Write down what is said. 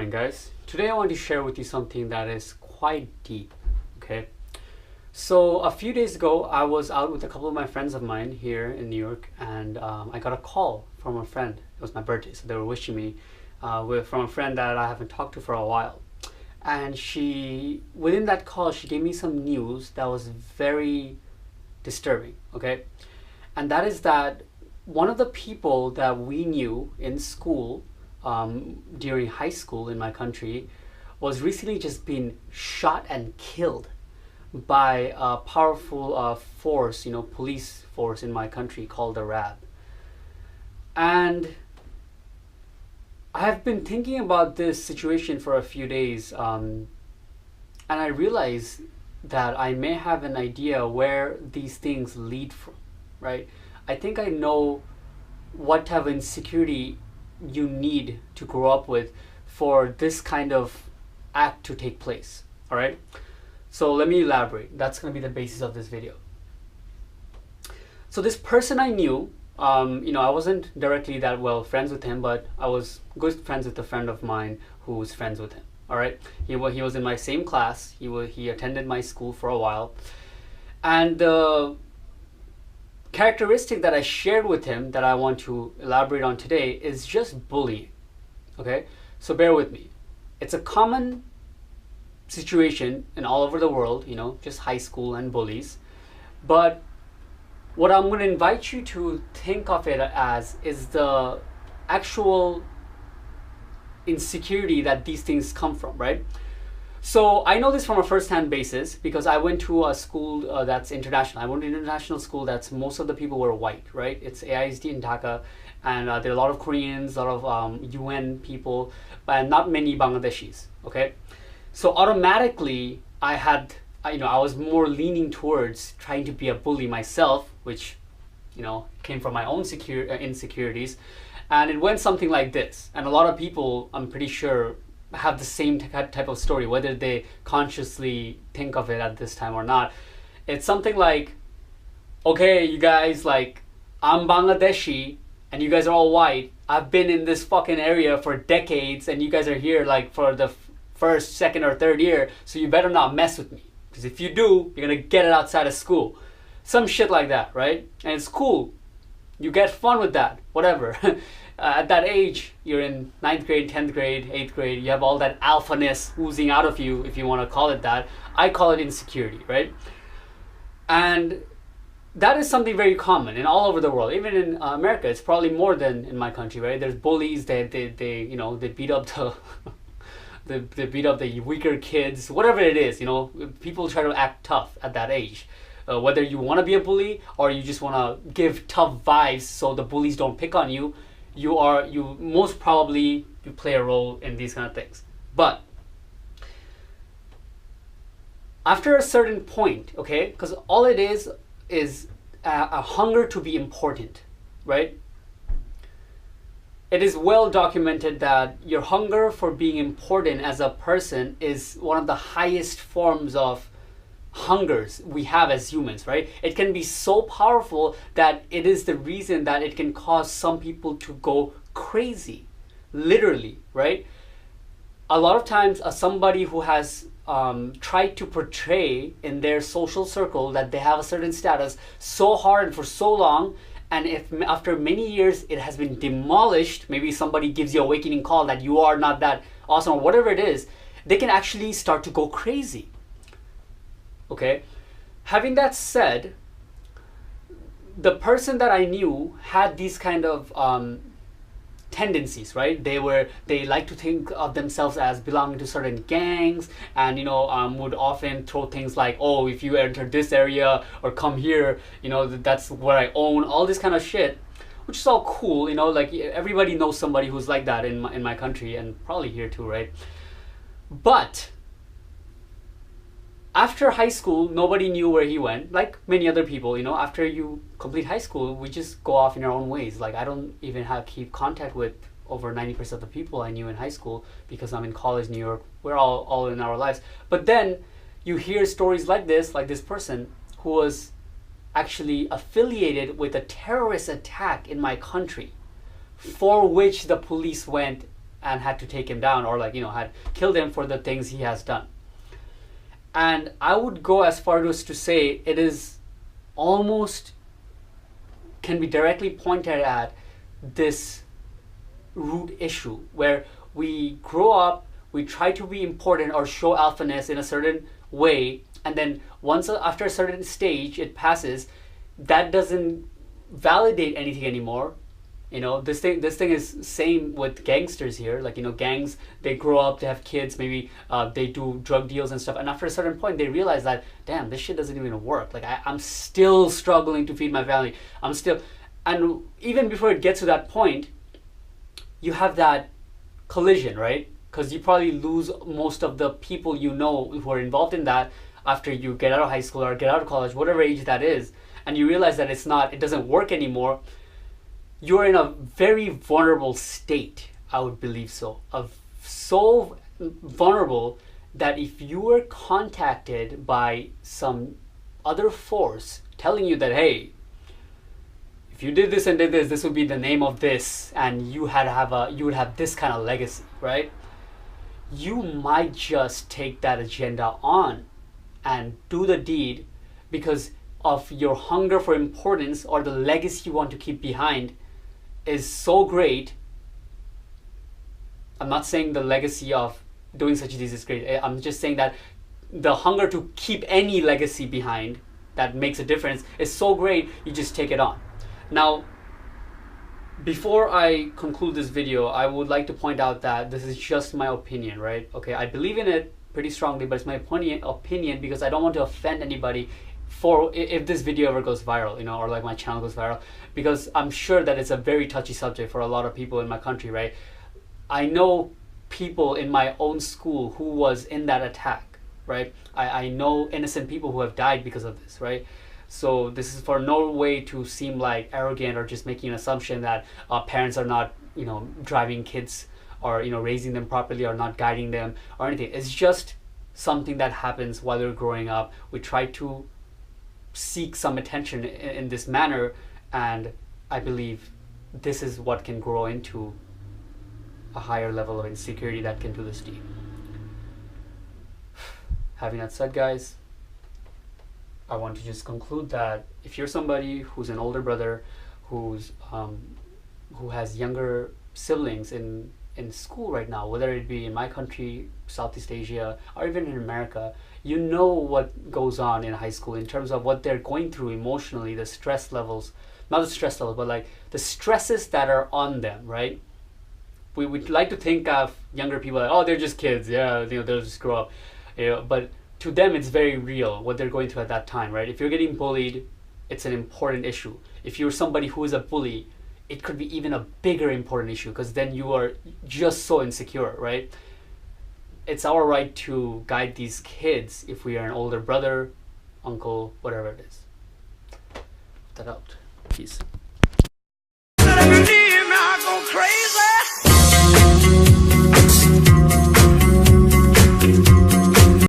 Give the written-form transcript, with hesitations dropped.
morning, guys. Today I want to share with you something that is quite deep, okay? So a few days ago, I was out with a couple of my friends of mine here in New York, and I got a call from a friend. It was my birthday, so they were wishing me from a friend that I haven't talked to for a while. And within that call, she gave me some news that was very disturbing, okay? And that is that one of the people that we knew in school, during high school in my country, was recently just been shot and killed by a powerful force, police force in my country called the RAB. And I have been thinking about this situation for a few days, and I realized that I may have an idea where these things lead from, right? I think I know what type of insecurity you need to grow up with for this kind of act to take place. All right, so let me elaborate. That's going to be the basis of this video. So this person I knew, I wasn't directly that well friends with him, but I was good friends with a friend of mine who was friends with him. All right, he was in my same class. He attended my school for a while, and the characteristic that I shared with him that I want to elaborate on today is just bullying. Okay, so bear with me. It's a common situation in all over the world, just high school and bullies. But what I'm going to invite you to think of it as is the actual insecurity that these things come from, right? So I know this from a first-hand basis because I went to a school that's international. I went to an international school that's most of the people were white, right? It's AISD in Dhaka, and there are a lot of Koreans, a lot of UN people, but not many Bangladeshis, okay? So automatically I was more leaning towards trying to be a bully myself, which, came from my own insecurities. And it went something like this. And a lot of people, I'm pretty sure, have the same type of story, whether they consciously think of it at this time or not. It's something like, okay, you guys, I'm Bangladeshi and you guys are all white. I've been in this fucking area for decades and you guys are here for the first, second, or third year, so you better not mess with me. Because if you do, you're gonna get it outside of school. Some shit like that, right? And it's cool. You get fun with that, whatever. At that age, you're in 9th grade, 10th grade, 8th grade, you have all that alphaness oozing out of you, if you want to call it that. I call it insecurity, right? And that is something very common in all over the world. Even in America, it's probably more than in my country, right? There's bullies, they beat up the they beat up the weaker kids, whatever it is, people try to act tough at that age. Whether you want to be a bully or you just want to give tough vibes so the bullies don't pick on you, you most probably you play a role in these kind of things. But after a certain point, okay, because all it is a hunger to be important, right? It is well documented that your hunger for being important as a person is one of the highest forms of hungers we have as humans, right? It can be so powerful that it is the reason that it can cause some people to go crazy, literally, right? A lot of times somebody who has tried to portray in their social circle that they have a certain status so hard and for so long, and if after many years it has been demolished, maybe somebody gives you a awakening call that you are not that awesome or whatever it is, they can actually start to go crazy. Okay, having that said, the person that I knew had these kind of tendencies, right? They like to think of themselves as belonging to certain gangs, and would often throw things like, oh, if you enter this area or come here, that's where I own, all this kind of shit, which is all cool, everybody knows somebody who's like that in my country and probably here too, right? But after high school, nobody knew where he went, like many other people. After you complete high school, we just go off in our own ways. I don't even keep contact with over 90% of the people I knew in high school because I'm in college, New York. We're all in our lives. But then you hear stories like this person who was actually affiliated with a terrorist attack in my country, for which the police went and had to take him down, or like, had killed him for the things he has done. And I would go as far as to say it is almost can be directly pointed at this root issue where we grow up, we try to be important or show alphaness in a certain way, and then once after a certain stage it passes, that doesn't validate anything anymore. This thing is same with gangsters here. Like, gangs, they grow up, they have kids, maybe they do drug deals and stuff, and after a certain point they realize that, damn, this shit doesn't even work. Like, I'm still struggling to feed my family. And even before it gets to that point, you have that collision, right? Because you probably lose most of the people who are involved in that after you get out of high school or get out of college, whatever age that is, and you realize that it doesn't work anymore. You're in a very vulnerable state, I would believe so. So vulnerable that if you were contacted by some other force telling you that, hey, if you did this and did this, this would be the name of this, and you would have this kind of legacy, right? You might just take that agenda on and do the deed because of your hunger for importance, or the legacy you want to keep behind is so great. I'm not saying the legacy of doing such deeds is great. I'm just saying that the hunger to keep any legacy behind that makes a difference is so great, you just take it on. Now, before I conclude this video, I would like to point out that this is just my opinion, right? Okay, I believe in it pretty strongly, but it's my opinion because I don't want to offend anybody if this video ever goes viral, or like my channel goes viral, because I'm sure that it's a very touchy subject for a lot of people in my country, right? I know people in my own school who was in that attack, right? I know innocent people who have died because of this, right? So this is for no way to seem like arrogant or just making an assumption that parents are not, driving kids or, raising them properly or not guiding them or anything. It's just something that happens while they're growing up. We try to seek some attention in this manner, and I believe this is what can grow into a higher level of insecurity that can do this deed. Having that said, guys, I want to just conclude that if you're somebody who's an older brother who has younger siblings in school right now, whether it be in my country, Southeast Asia, or even in America, you know what goes on in high school in terms of what they're going through emotionally, the stress levels, not the stress levels, but like the stresses that are on them, right? We would like to think of younger people like, oh, they're just kids, yeah, they'll just grow up, but to them it's very real what they're going through at that time, right? If you're getting bullied, it's an important issue. If you're somebody who is a bully, it could be even a bigger important issue because then you are just so insecure, right? It's our right to guide these kids if we are an older brother, uncle, whatever it is. Put that out. Peace.